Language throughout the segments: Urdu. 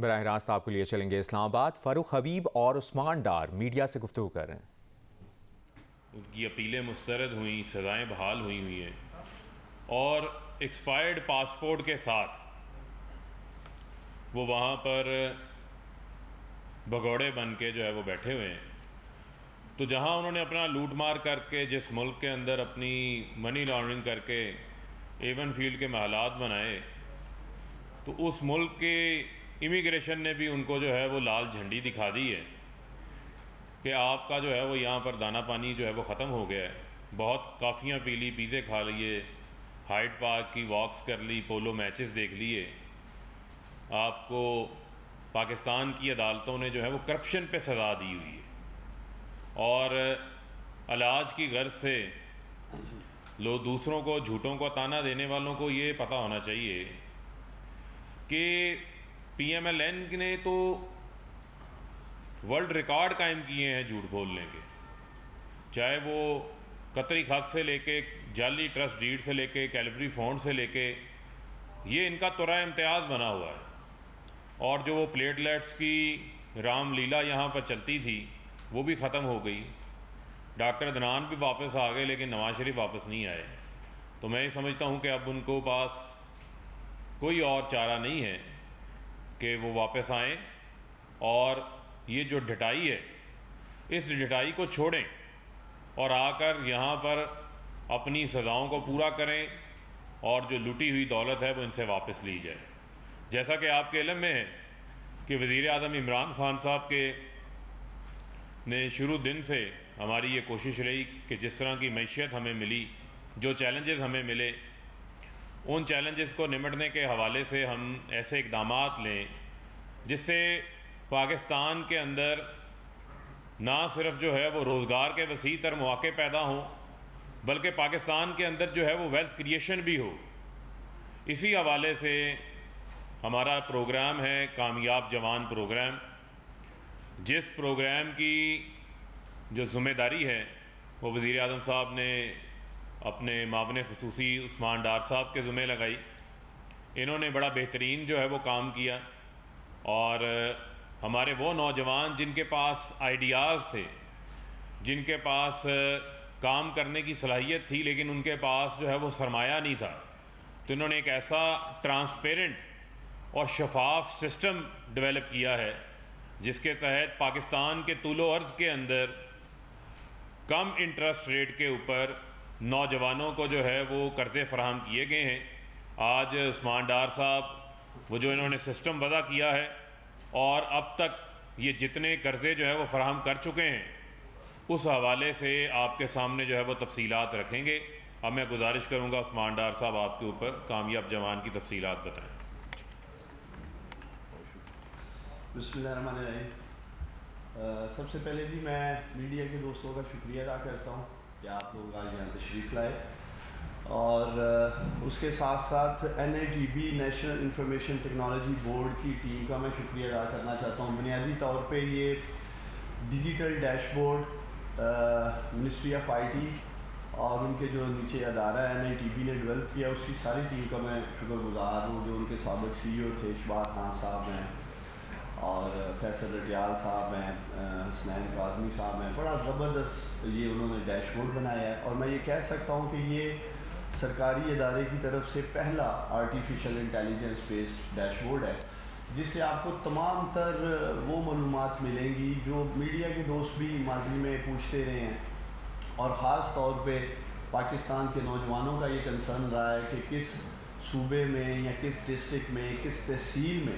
براہ راست آپ کے لیے چلیں گے اسلام آباد۔ فاروق حبیب اور عثمان ڈار میڈیا سے گفتگو کر رہے ہیں۔ ان کی اپیلیں مسترد ہوئیں، سزائیں بحال ہوئی ہیں، اور ایکسپائرڈ پاسپورٹ کے ساتھ وہ وہاں پر بھگوڑے بن کے جو ہے وہ بیٹھے ہوئے ہیں۔ تو جہاں انہوں نے اپنا لوٹ مار کر کے جس ملک کے اندر اپنی منی لانڈرنگ کر کے ایون فیلڈ کے محلات بنائے، تو اس ملک کے امیگریشن نے بھی ان کو جو ہے وہ لال جھنڈی دکھا دی ہے کہ آپ کا جو ہے وہ یہاں پر دانہ پانی جو ہے وہ ختم ہو گیا ہے۔ بہت کافیاں پی لی، پیزے کھا لیے، ہائیڈ پارک کی واکس کر لی، پولو میچز دیکھ لیے، آپ کو پاکستان کی عدالتوں نے جو ہے وہ کرپشن پہ سزا دی ہوئی ہے۔ اور علاج کی غرض سے لوگ دوسروں کو، جھوٹوں کو تانا دینے والوں کو یہ پتہ ہونا چاہیے کہ پی ایم ایل این نے تو ورلڈ ریکارڈ قائم کیے ہیں جھوٹ بولنے کے، چاہے وہ قطری خط سے لے کے جعلی ٹرسٹ ڈیڈ سے لے کے کیلبری فونڈ سے لے کے، یہ ان کا ترہ امتیاز بنا ہوا ہے۔ اور جو وہ پلیٹلیٹس کی رام لیلا یہاں پر چلتی تھی وہ بھی ختم ہو گئی۔ ڈاکٹر عدنان بھی واپس آ گئے لیکن نواز شریف واپس نہیں آئے۔ تو میں یہ سمجھتا ہوں کہ اب ان کو پاس کوئی اور چارہ نہیں ہے کہ وہ واپس آئیں اور یہ جو ڈھٹائی ہے اس ڈھٹائی کو چھوڑیں اور آ کر یہاں پر اپنی سزاؤں کو پورا کریں، اور جو لوٹی ہوئی دولت ہے وہ ان سے واپس لی جائے۔ جیسا کہ آپ کے علم میں ہے کہ وزیر اعظم عمران خان صاحب کے نے شروع دن سے ہماری یہ کوشش رہی کہ جس طرح کی معیشت ہمیں ملی، جو چیلنجز ہمیں ملے، ان چیلنجز کو نمٹنے کے حوالے سے ہم ایسے اقدامات لیں جس سے پاکستان کے اندر نہ صرف جو ہے وہ روزگار کے وسیع تر مواقع پیدا ہوں، بلکہ پاکستان کے اندر جو ہے وہ ویلتھ کریشن بھی ہو۔ اسی حوالے سے ہمارا پروگرام ہے کامیاب جوان پروگرام، جس پروگرام کی جو ذمہ داری ہے وہ وزیر اعظم صاحب نے اپنے معاون خصوصی عثمان ڈار صاحب کے ذمہ لگائی۔ انہوں نے بڑا بہترین جو ہے وہ کام کیا، اور ہمارے وہ نوجوان جن کے پاس آئیڈیاز تھے، جن کے پاس کام کرنے کی صلاحیت تھی لیکن ان کے پاس جو ہے وہ سرمایہ نہیں تھا، تو انہوں نے ایک ایسا ٹرانسپیرنٹ اور شفاف سسٹم ڈیولپ کیا ہے جس کے تحت پاکستان کے طول و عرض کے اندر کم انٹرسٹ ریٹ کے اوپر نوجوانوں کو جو ہے وہ قرضے فراہم کیے گئے ہیں۔ آج عثمان ڈار صاحب وہ جو انہوں نے سسٹم وضع کیا ہے، اور اب تک یہ جتنے قرضے جو ہے وہ فراہم کر چکے ہیں، اس حوالے سے آپ کے سامنے جو ہے وہ تفصیلات رکھیں گے۔ اب میں گزارش کروں گا عثمان ڈار صاحب آپ کے اوپر کامیاب جوان کی تفصیلات بتائیں۔ بسم اللہ الرحمن الرحیم۔ سب سے پہلے جی میں میڈیا کے دوستوں کا شکریہ ادا کرتا ہوں کہ آپ لوگ آج یہاں تشریف لائے، اور اس کے ساتھ ساتھ NITB national information technology board کی ٹیم کا میں شکریہ ادا کرنا چاہتا ہوں۔ بنیادی طور پہ یہ digital dash board ministry of IT اور ان کے جو نیچے ادارہ NITB نے ڈیولپ کیا، اس کی ساری ٹیم کا میں شکر گزار ہوں، جو ان کے سابق CEO تھے اشباق خان صاحب ہیں، اور فیصل رٹیال صاحب ہیں، حسنین کاظمی صاحب ہیں۔ بڑا زبردست یہ انہوں نے ڈیش بورڈ بنایا ہے، اور میں یہ کہہ سکتا ہوں کہ یہ سرکاری ادارے کی طرف سے پہلا artificial intelligence based dash board ہے، جس سے آپ کو تمام تر وہ معلومات ملیں گی جو میڈیا کے دوست بھی ماضی میں پوچھتے رہے ہیں، اور خاص طور پہ پاکستان کے نوجوانوں کا یہ کنسرن رہا ہے کہ کس صوبے میں یا کس ڈسٹرکٹ میں، کس تحصیل میں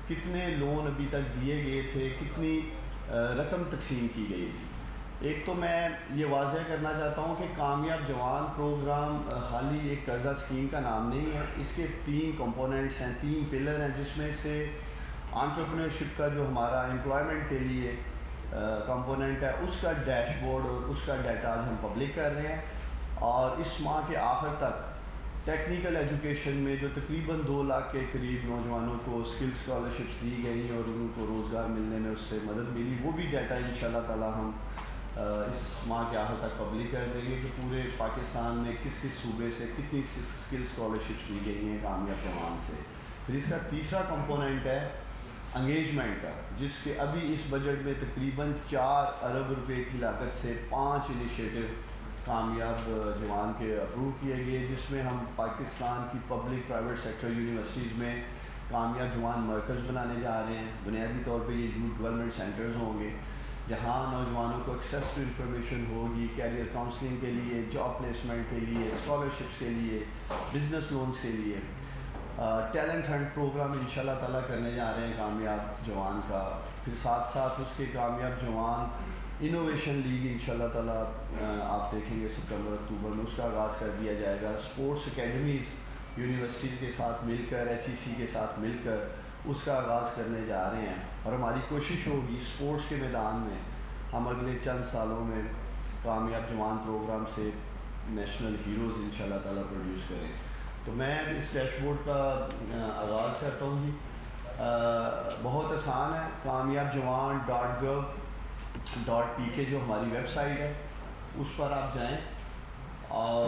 کتنے لون ابھی تک دیے گئے تھے، کتنی رقم تقسیم کی گئی تھی۔ ایک تو میں یہ واضح کرنا چاہتا ہوں کہ کامیاب جوان پروگرام خالی ایک قرضہ اسکیم کا نام نہیں ہے، اس کے 3 کمپوننٹس ہیں، 3 پلر ہیں، جس میں سے انٹرپرینورشپ کا جو ہمارا امپلائمنٹ کے لیے کمپوننٹ ہے، اس کا ڈیش بورڈ اور اس کا ڈیٹا آج ہم پبلک کر رہے ہیں، اور اس ماہ کے آخر تک ٹیکنیکل ایجوکیشن میں جو تقریباً 2 لاکھ کے قریب نوجوانوں کو اسکل اسکالرشپس دی گئی اور ان کو روزگار ملنے میں اس سے مدد ملی، وہ بھی ڈیٹا انشاءاللہ تعالی ہم اس ماہ کے آخر تک پبلک کر دیں گے کہ پورے پاکستان میں کس کس صوبے سے کتنی اسکل اسکالرشپس دی گئی ہیں کامیاب جوان سے۔ پھر اس کا تیسرا کمپوننٹ ہے انگیجمنٹ کا، جس کے ابھی اس بجٹ میں تقریباً 4 ارب روپے کی لاگت سے 5 انیشیٹو کامیاب جوان کے اپروو کیے گئے، جس میں ہم پاکستان کی پبلک پرائیویٹ سیکٹر یونیورسٹیز میں کامیاب جوان مرکز بنانے جا رہے ہیں۔ بنیادی طور پہ یہ یوتھ ڈیولپمنٹ سینٹرز ہوں گے جہاں نوجوانوں کو ایکسیس ٹو انفارمیشن ہوگی، کیریئر کاؤنسلنگ کے لیے، جاب پلیسمنٹ کے لیے، اسکالرشپس کے لیے، بزنس لونز کے لیے۔ ٹیلنٹ ہنٹ پروگرام انشاءاللہ تعالیٰ کرنے جا رہے ہیں کامیاب جوان کا۔ پھر ساتھ ساتھ اس کے کامیاب جوان انوویشن لیگ انشاءاللہ تعالیٰ آپ دیکھیں گے ستمبر اکتوبر میں اس کا آغاز کر دیا جائے گا۔ اسپورٹس اکیڈمیز یونیورسٹیز کے ساتھ مل کر، HEC کے ساتھ مل کر اس کا آغاز کرنے جا رہے ہیں، اور ہماری کوشش ہوگی اسپورٹس کے میدان میں ہم اگلے چند سالوں میں کامیاب جوان پروگرام سے نیشنل ہیروز انشاءاللہ تعالیٰ پروڈیوس کریں۔ تو میں اس ڈیش بورڈ کا آغاز کرتا ہوں جی۔ بہت آسان ہے، کامیاب جوان .gov.pk جو ہماری ویب سائٹ ہے اس پر آپ جائیں اور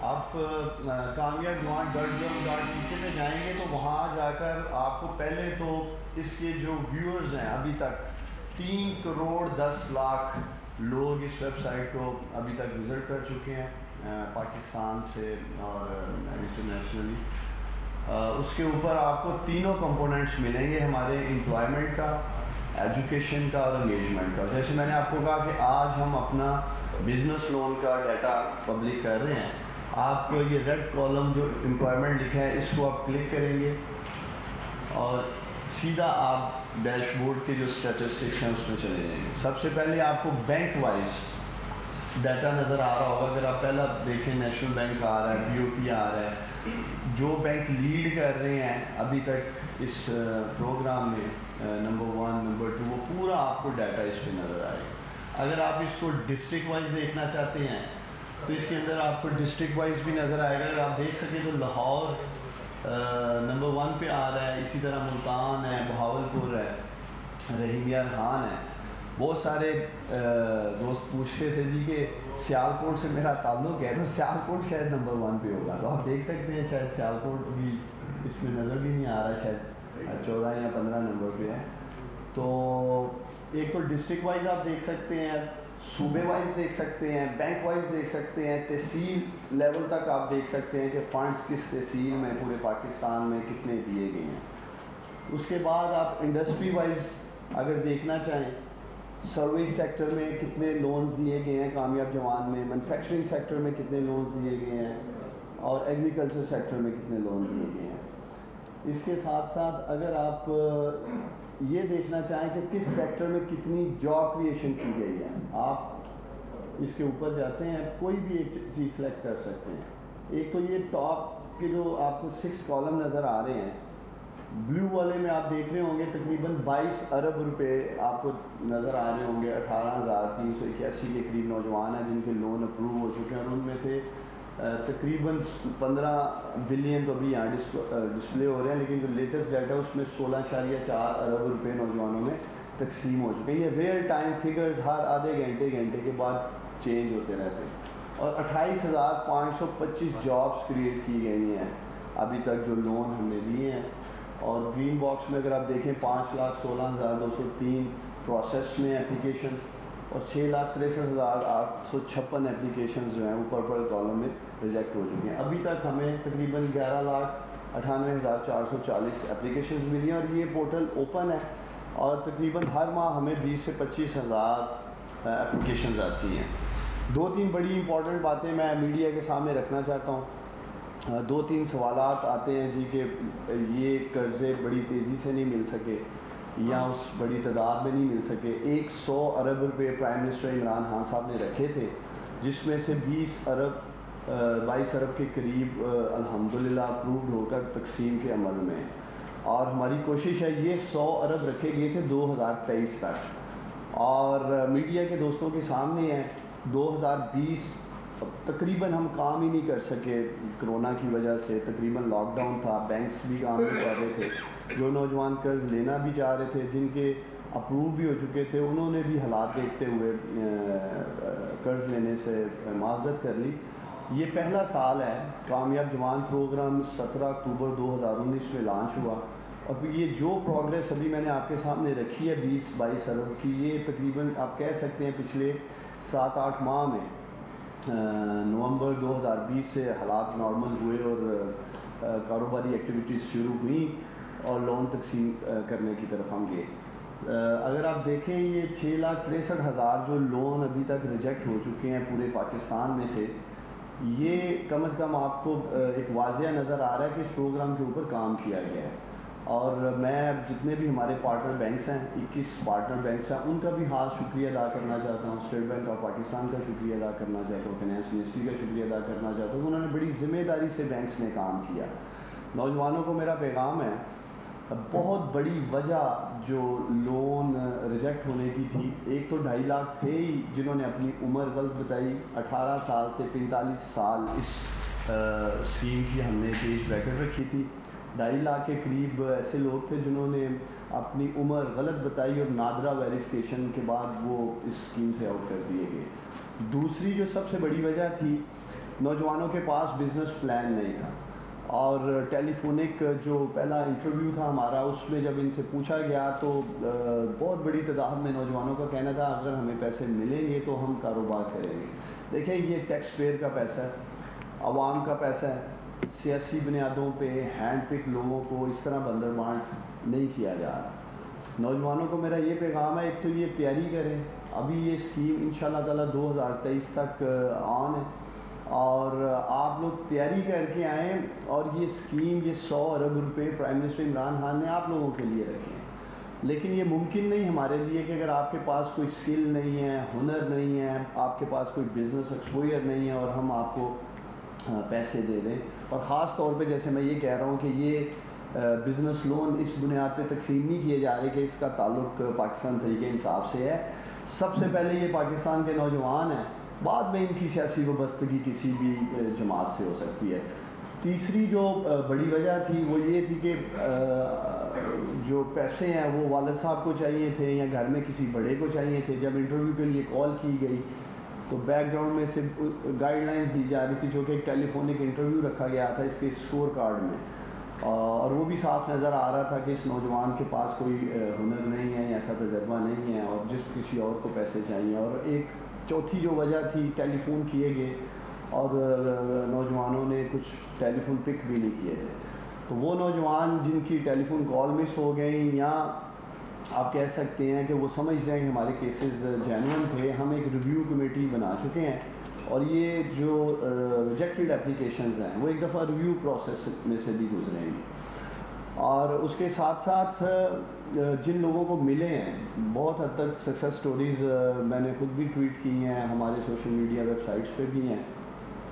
آپ کامیاب جوان .gov.pk میں جائیں گے تو وہاں جا کر آپ کو پہلے تو اس کے جو ویورز ہیں ابھی تک 3 کروڑ 10 لاکھ لوگ اس ویب سائٹ کو ابھی تک وزٹ کر چکے ہیں پاکستان سے اور انٹرنیشنلی۔ اس کے اوپر آپ کو تینوں کمپوننٹس ملیں گے ہمارے امپلائمنٹ کا، ایجوکیشن کا اور انگیجمنٹ کا۔ جیسے میں نے آپ کو کہا کہ آج ہم اپنا بزنس لون کا ڈیٹا پبلک کر رہے ہیں، آپ کو یہ ریڈ کالم جو امپلائمنٹ لکھا ہے اس کو آپ کلک کریں گے اور سیدھا آپ ڈیش بورڈ کے جو اسٹیٹسٹکس ہیں اس میں چلے جائیں گے۔ سب سے پہلے آپ کو بینک وائز ڈیٹا نظر آ رہا ہوگا، اگر آپ پہلا دیکھیں نیشنل بینک آ رہا ہے، BOP آ رہا ہے، جو بینک لیڈ کر رہے ہیں ابھی تک اس پروگرام میں نمبر 1 نمبر 2 وہ پورا آپ کو ڈیٹا اس پہ نظر آئے گا۔ اگر آپ اس کو ڈسٹرکٹ وائز دیکھنا چاہتے ہیں تو اس کے اندر آپ کو ڈسٹرکٹ وائز بھی نظر آئے گا۔ اگر آپ دیکھ سکیں تو لاہور نمبر 1 پہ آ رہا ہے، اسی طرح ملتان ہے، بہاولپور ہے، رحیم یار خان ہے۔ بہت سارے دوست پوچھ رہے تھے جی کہ سیالکوٹ سے میرا تعلق ہے، تو سیالکوٹ شاید نمبر 1 پہ ہوگا، تو آپ دیکھ سکتے ہیں شاید سیالکوٹ بھی اس میں نظر بھی نہیں آ رہا، شاید 14 یا 15 نمبر پہ ہے۔ تو ایک تو ڈسٹرکٹ وائز آپ دیکھ سکتے ہیں، صوبے وائز دیکھ سکتے ہیں، بینک وائز دیکھ سکتے ہیں، تحصیل لیول تک آپ دیکھ سکتے ہیں کہ فنڈز کس تحصیل میں پورے پاکستان میں کتنے دیے گئے ہیں۔ اس کے بعد آپ انڈسٹری وائز اگر دیکھنا چاہیں، سروس سیکٹر میں کتنے لونز دیے گئے ہیں کامیاب جوان میں، مینوفیکچرنگ سیکٹر میں کتنے لونز دیے گئے ہیں، اور ایگریکلچر سیکٹر میں کتنے لونز دیے گئے ہیں۔ اس کے ساتھ ساتھ اگر آپ یہ دیکھنا چاہیں کہ کس سیکٹر میں کتنی جاب کریشن کی گئی ہے، آپ اس کے اوپر جاتے ہیں، کوئی بھی ایک چیز سلیکٹ کر سکتے ہیں۔ ایک تو یہ ٹاپ کے جو آپ کو 6 کالم نظر آ رہے ہیں، بلو والے میں آپ دیکھ رہے ہوں گے تقریباً 22 ارب روپے آپ کو نظر آ رہے ہوں گے، 18,381 کے قریب نوجوان ہیں جن کے لون اپروو ہو چکے ہیں، اور ان میں سے تقریباً 15 بلین تو ابھی یہاں ڈسپلے ہو رہے ہیں، لیکن جو لیٹسٹ ڈیٹا اس میں 16.4 ارب روپے نوجوانوں میں تقسیم ہو چکے ہیں۔ یہ ریئل ٹائم فگرز ہر آدھے گھنٹے کے بعد چینج ہوتے رہتے ہیں، اور 28,525 جابس کریٹ کی گئی ہیں ابھی تک جو لون ہم نے لیے ہیں۔ اور گرین باکس میں اگر آپ دیکھیں 5,16,203 پروسیس میں اپلیکیشنز، اور 6,63,856 اپلیکیشنز جو ہیں اوپر پر کالم میں ریجیکٹ ہو چکی ہیں۔ ابھی تک ہمیں تقریباً 11,98,440 اپلیکیشنز ملی ہیں، اور یہ پورٹل اوپن ہے، اور تقریباً ہر ماہ ہمیں 20 سے 25,000 اپلیکیشنز آتی ہیں۔ 2-3 بڑی امپورٹنٹ باتیں میں میڈیا کے سامنے رکھنا چاہتا ہوں۔ 2-3 سوالات آتے ہیں جی کہ یہ قرضے بڑی تیزی سے نہیں مل سکے یا اس بڑی تعداد میں نہیں مل سکے۔ 100 ارب روپے پرائم منسٹر عمران خان صاحب نے رکھے تھے، جس میں سے 22 ارب کے قریب الحمدللہ اپرووڈ ہو کر تقسیم کے عمل میں، اور ہماری کوشش ہے یہ 100 ارب رکھے گئے تھے 2023 تک، اور میڈیا کے دوستوں کے سامنے ہے 2020 تقریباً ہم کام ہی نہیں کر سکے کرونا کی وجہ سے، تقریباً لاک ڈاؤن تھا، بینکس بھی کام نہیں کر رہے تھے، جو نوجوان قرض لینا بھی چاہ رہے تھے، جن کے اپروو بھی ہو چکے تھے، انہوں نے بھی حالات دیکھتے ہوئے قرض لینے سے معذرت کر لی۔ یہ پہلا سال ہے، کامیاب جوان پروگرام 17 اکتوبر 2019 میں لانچ ہوا، اور یہ جو پروگریس ابھی میں نے آپ کے سامنے رکھی ہے 20-22 ارب کی، یہ تقریباً آپ کہہ سکتے ہیں پچھلے 7-8 ماہ میں نومبر 2020 سے حالات نارمل ہوئے اور کاروباری ایکٹیویٹیز شروع ہوئیں اور لون تقسیم کرنے کی طرف ہم گئے۔ اگر آپ دیکھیں یہ 6,63,000 جو لون ابھی تک ریجیکٹ ہو چکے ہیں پورے پاکستان میں سے، یہ کم از کم آپ کو ایک واضح نظر آ رہا ہے کہ اس پروگرام کے اوپر کام کیا گیا ہے۔ اور میں جتنے بھی ہمارے پارٹنر بینکس ہیں، 21 پارٹنر بینکس ہیں، ان کا بھی خاص شکریہ ادا کرنا چاہتا ہوں۔ اسٹیٹ بینک آف پاکستان کا شکریہ ادا کرنا چاہتا ہوں، فائنانس منسٹری کا شکریہ ادا کرنا چاہتا ہوں، انہوں نے بڑی ذمہ داری سے بینکس نے کام کیا۔ نوجوانوں کو میرا پیغام ہے، بہت بڑی وجہ جو لون ریجیکٹ ہونے کی تھی، ایک تو 2.5 لاکھ تھے ہی جنہوں نے اپنی عمر غلط بتائی، 18 سال سے 45 سال اس اسکیم کی ہم نے ایج بریکٹ رکھی تھی۔ 2.5 لاکھ کے قریب ایسے لوگ تھے جنہوں نے اپنی عمر غلط بتائی اور نادرہ ویریفیکیشن کے بعد وہ اس اسکیم سے آؤٹ کر دیے گئے۔ دوسری جو سب سے بڑی وجہ تھی، نوجوانوں کے پاس بزنس پلان نہیں تھا، اور ٹیلی فونک جو پہلا انٹرویو تھا ہمارا، اس میں جب ان سے پوچھا گیا تو بہت بڑی تعداد میں نوجوانوں کا کہنا تھا اگر ہمیں پیسے ملیں گے تو ہم کاروبار کریں گے۔ دیکھیں یہ ٹیکس پیئر کا پیسہ ہے، عوام کا پیسہ ہے، سیاسی بنیادوں پہ ہینڈ پک لوگوں کو اس طرح بندر بانٹ نہیں کیا جا رہا۔ نوجوانوں کو میرا یہ پیغام ہے، ایک تو یہ تیاری کریں، ابھی یہ اسکیم انشاءاللہ تعالیٰ 2023 تک آن ہے، اور آپ لوگ تیاری کر کے آئیں، اور یہ اسکیم یہ 100 ارب روپے پرائم منسٹر عمران خان نے آپ لوگوں کے لیے رکھے ہیں، لیکن یہ ممکن نہیں ہمارے لیے کہ اگر آپ کے پاس کوئی اسکل نہیں ہے، ہنر نہیں ہے، آپ کے پاس کوئی بزنس ایکسپوئر نہیں ہے، اور ہم آپ کو پیسے دے دیں۔ اور خاص طور پہ جیسے میں یہ کہہ رہا ہوں کہ یہ بزنس لون اس بنیاد پہ تقسیم نہیں کیے جا رہے کہ اس کا تعلق پاکستان تحریک انصاف سے ہے، سب سے پہلے یہ پاکستان کے نوجوان ہیں، بعد میں ان کی سیاسی وابستگی کسی بھی جماعت سے ہو سکتی ہے۔ تیسری جو بڑی وجہ تھی وہ یہ تھی کہ جو پیسے ہیں وہ والد صاحب کو چاہیے تھے یا گھر میں کسی بڑے کو چاہیے تھے۔ جب انٹرویو کے لیے کال کی گئی تو بیک گراؤنڈ میں سے گائیڈ لائنز دی جا رہی تھی، جو کہ ایک ٹیلی فونک انٹرویو رکھا گیا تھا اس کے اسکور کارڈ میں، اور وہ بھی صاف نظر آ رہا تھا کہ اس نوجوان کے پاس کوئی ہنر نہیں ہے، ایسا تجربہ نہیں ہے، اور جس کسی اور کو پیسے چاہیے۔ اور ایک چوتھی جو وجہ تھی، ٹیلی فون کیے گئے اور نوجوانوں نے کچھ ٹیلی فون پک بھی نہیں کیے تھے، تو وہ نوجوان جن کی ٹیلی فون کال مس ہو گئیں، یا آپ کہہ سکتے ہیں کہ وہ سمجھ رہے ہیں کہ ہمارے کیسز جینوئن تھے، ہم ایک ریویو کمیٹی بنا چکے ہیں، اور یہ جو ریجیکٹڈ اپلیکیشنز ہیں وہ ایک دفعہ ریویو پروسیس میں سے بھی گزریں گی۔ اور اس کے ساتھ ساتھ جن لوگوں کو ملے ہیں، بہت حد تک سکسیس سٹوریز میں نے خود بھی ٹویٹ کی ہیں، ہمارے سوشل میڈیا ویب سائٹس پہ بھی ہیں،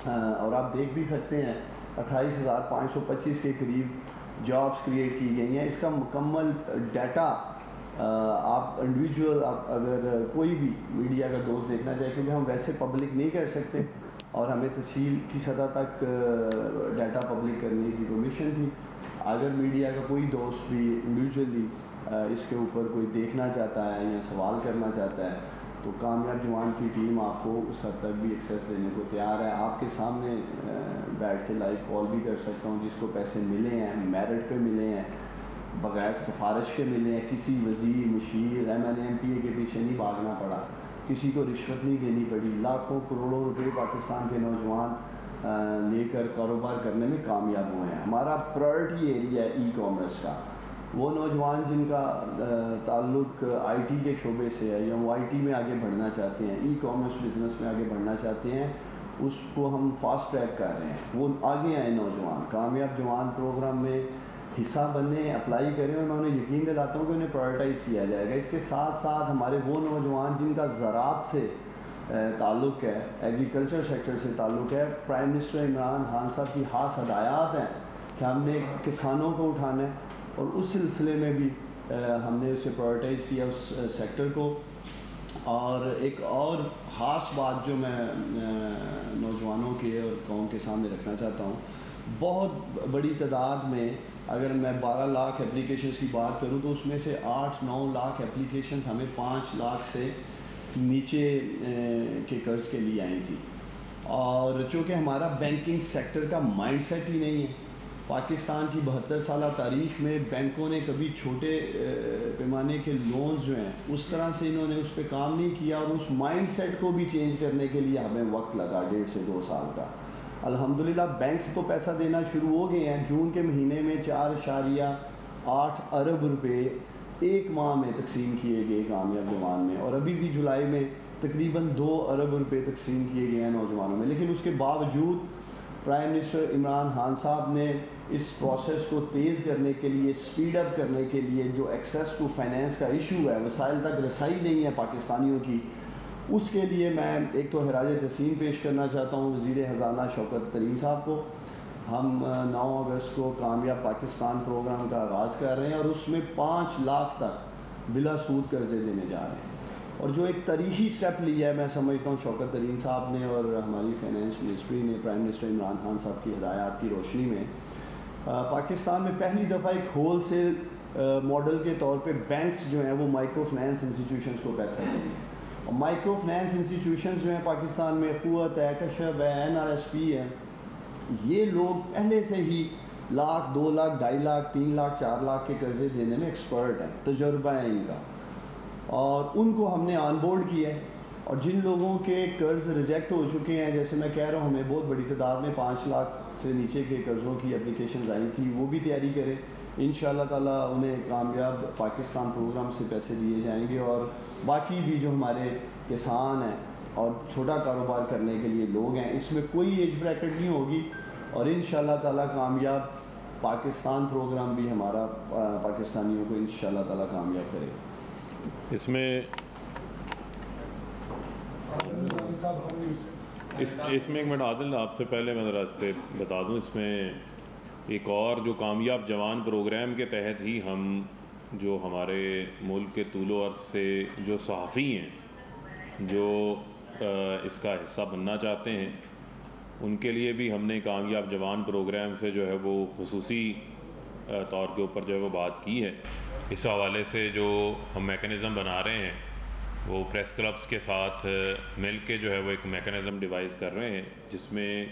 اور آپ دیکھ بھی سکتے ہیں 28,525 کے قریب جابس کریٹ کی گئی ہیں۔ اس کا مکمل ڈیٹا آپ انڈیویجول اگر کوئی بھی میڈیا کا دوست دیکھنا چاہے، کیونکہ ہم ویسے پبلک نہیں کر سکتے اور ہمیں تحصیل کی سطح تک ڈیٹا پبلک کرنے کی پرمیشن تھی، اگر میڈیا کا کوئی دوست بھی انڈیویجولی اس کے اوپر کوئی دیکھنا چاہتا ہے یا سوال کرنا چاہتا ہے تو کامیاب جوان کی ٹیم آپ کو اس حد تک بھی ایکسیس دینے کو تیار ہے۔ آپ کے سامنے بیٹھ کے لائیو کال بھی کر سکتا ہوں، جس کو پیسے ملے ہیں، میرٹ پہ ملے ہیں، بغیر سفارش کے ملے ہیں، کسی وزیر، مشیر، M L A, M P A کے پیچھے نہیں بھاگنا پڑا، کسی کو رشوت نہیں دینی پڑی، لاکھوں کروڑوں روپے پاکستان کے نوجوان لے کر کاروبار کرنے میں کامیاب ہوئے ہیں۔ ہمارا پرائرٹی ایریا ہے ای کامرس کا، وہ نوجوان جن کا تعلق آئی ٹی کے شعبے سے ہے یا وہ آئی ٹی میں آگے بڑھنا چاہتے ہیں، ای کامرس بزنس میں آگے بڑھنا چاہتے ہیں، اس کو ہم فاسٹ ٹریک کر رہے ہیں، وہ آگے آئیں نوجوان، کامیاب جوان پروگرام میں حصہ بنیں، اپلائی کریں، اور میں انہیں یقین دلاتا ہوں کہ انہیں پرائرٹائز کیا جائے گا۔ اس کے ساتھ ساتھ ہمارے وہ نوجوان جن کا زراعت سے تعلق ہے، ایگریکلچر سیکٹر سے تعلق ہے، پرائم منسٹر عمران خان صاحب کی خاص ہدایات ہیں کہ ہم نے کسانوں کو اٹھانا ہے، اور اس سلسلے میں بھی ہم نے اسے پرائرٹائز کیا اس سیکٹر کو۔ اور ایک اور خاص بات جو میں نوجوانوں کے اور قوم کے سامنے رکھنا چاہتا ہوں، بہت بڑی تعداد میں اگر میں 12 لاکھ اپلیکیشنز کی بات کروں تو اس میں سے 8-9 لاکھ اپلیکیشنز ہمیں 5 لاکھ سے نیچے کے قرض کے لیے آئی تھی. اور چونکہ ہمارا بینکنگ سیکٹر کا مائنڈ سیٹ ہی نہیں ہے، پاکستان کی 72 سالہ تاریخ میں بینکوں نے کبھی چھوٹے پیمانے کے لونز جو ہیں اس طرح سے انہوں نے اس پہ کام نہیں کیا، اور اس مائنڈ سیٹ کو بھی چینج کرنے کے لیے ہمیں وقت لگا 1.5 سے 2 سال کا. الحمدللہ بینکس تو پیسہ دینا شروع ہو گئے ہیں. جون کے مہینے میں 4.8 ارب روپے ایک ماہ میں تقسیم کیے گئے کامیاب جوان میں، اور ابھی بھی جولائی میں تقریباً 2 ارب روپے تقسیم کیے گئے ہیں نوجوانوں میں. لیکن اس کے باوجود پرائم منسٹر عمران خان صاحب نے اس پروسیس کو تیز کرنے کے لیے، اسپیڈ اپ کرنے کے لیے، جو ایکسیس ٹو فائنینس کا ایشو ہے، وسائل تک رسائی نہیں ہے پاکستانیوں کی، اس کے لیے میں ایک تو خراج تحسین پیش کرنا چاہتا ہوں وزیر خزانہ شوکت ترین صاحب کو. ہم 9 اگست کو کامیاب پاکستان پروگرام کا آغاز کر رہے ہیں، اور اس میں 5 لاکھ تک بلا سود قرضے دینے جا رہے ہیں. اور جو ایک تاریخی سٹیپ لیا ہے میں سمجھتا ہوں شوکت ترین صاحب نے اور ہماری فائنینس منسٹری نے پرائم منسٹر عمران خان صاحب کی ہدایات کی روشنی میں، پاکستان میں پہلی دفعہ ایک ہول سیل ماڈل کے طور پہ بینکس جو ہیں وہ مائکرو فنانس انسٹیٹیوشنز کو پیسہ دیں گے. اور مائکرو فنانس انسٹیٹیوشنز جو ہیں پاکستان میں قوت ہے، کشف ہے، NRSP ہے، یہ لوگ پہلے سے ہی 1 لاکھ 2 لاکھ 2.5 لاکھ 3 لاکھ 4 لاکھ کے قرضے دینے میں ایکسپرٹ ہیں، تجربہ ہے ان کا، اور ان کو ہم نے آن بورڈ کیا ہے. اور جن لوگوں کے قرض ریجیکٹ ہو چکے ہیں، جیسے میں کہہ رہا ہوں ہمیں بہت بڑی تعداد میں 5 لاکھ سے نیچے کے قرضوں کی اپلیکیشنز آئی تھی، وہ بھی تیاری کریں. انشاءاللہ تعالیٰ انہیں کامیاب پاکستان پروگرام سے پیسے دیے جائیں گے. اور باقی بھی جو ہمارے کسان ہیں اور چھوٹا کاروبار کرنے کے لیے لوگ ہیں، اس میں کوئی ایج بریکٹ نہیں ہوگی، اور انشاءاللہ تعالیٰ کامیاب پاکستان پروگرام بھی ہمارا پاکستانیوں کو انشاءاللہ تعالیٰ کامیاب کرے گا. اس میں ایک منٹ عادل، آپ سے پہلے میں ذرا اس پہ بتا دوں، اس میں ایک اور جو کامیاب جوان پروگرام کے تحت ہی ہم جو ہمارے ملک کے طول و عرض سے جو صحافی ہیں جو اس کا حصہ بننا چاہتے ہیں، ان کے لیے بھی ہم نے کامیاب جوان پروگرام سے جو ہے وہ خصوصی طور کے اوپر جو ہے وہ بات کی ہے. اس حوالے سے جو ہم میکانزم بنا رہے ہیں، وہ پریس کلبز کے ساتھ مل کے جو ہے وہ ایک میکانزم ڈیوائز کر رہے ہیں، جس میں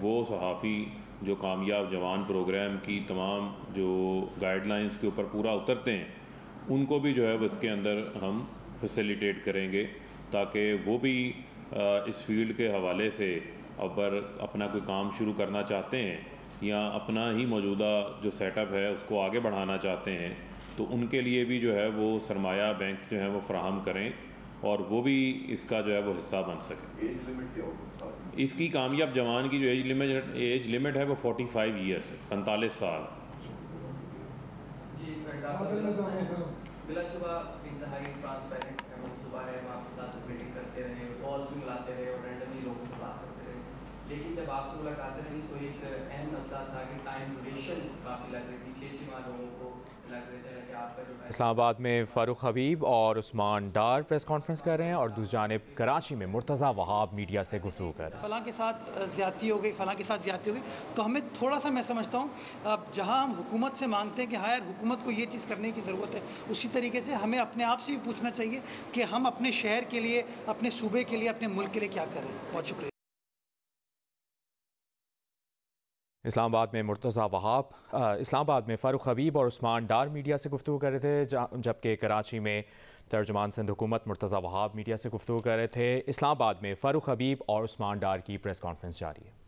وہ صحافی جو کامیاب جوان پروگرام کی تمام جو گائیڈ لائنز کے اوپر پورا اترتے ہیں، ان کو بھی جو ہے وہ اس کے اندر ہم فیسیلیٹیٹ کریں گے، تاکہ وہ بھی اس فیلڈ کے حوالے سے اگر اپنا کوئی کام شروع کرنا چاہتے ہیں یا اپنا ہی موجودہ جو سیٹ اپ ہے اس کو آگے بڑھانا چاہتے ہیں، تو ان کے لیے بھی جو ہے وہ سرمایہ بینکس جو ہیں وہ فراہم کریں، اور وہ بھی اس کا جو ہے وہ حصہ بن سکیں. اس کی کامیاب جوان کی جو ایج لمٹ ہے وہ 45 ایئرس ہے، 45 سال. جی بلا شبہ انتہائی ٹرانسپیرنٹ منصوبہ ہے. ہم آپ کے ساتھ میٹنگ کرتے رہے، کالز بھی ملاتے رہے اور رینڈملی لوگوں سے بات کرتے رہے، لیکن جب آپ سے ملاقاتیں رہی تو ایک اہم مسئلہ تھا کہ ٹائم ڈیوریشن کافی لگ رہی تھی، 6 ماہ لوگوں کو لگ رہے تھے کہ آپ کا جو اسلام آباد میں فاروق حبیب اور عثمان ڈار پریس کانفرنس کر رہے ہیں، اور دوسری جانب کراچی میں مرتضیٰ وہاب میڈیا سے گفتگو کر رہے ہیں. فلاں کے ساتھ زیادتی ہو گئی، فلاں کے ساتھ زیادتی ہو گئی، تو ہمیں تھوڑا سا، میں سمجھتا ہوں جہاں ہم حکومت سے مانگتے ہیں کہ ہاں یار حکومت کو یہ چیز کرنے کی ضرورت ہے، اسی طریقے سے ہمیں اپنے آپ سے بھی پوچھنا چاہیے کہ ہم اپنے شہر کے لیے، اپنے صوبے کے لیے، اپنے ملک کے لیے کیا کر رہے ہیں. بہت شکریہ. اسلام آباد میں مرتضیٰ وہاب اسلام آباد میں فاروق حبیب اور عثمان ڈار میڈیا سے گفتگو کر رہے تھے، جبکہ کراچی میں ترجمان سندھ حکومت مرتضیٰ وہاب میڈیا سے گفتگو کر رہے تھے. اسلام آباد میں فاروق حبیب اور عثمان ڈار کی پریس کانفرنس جاری ہے.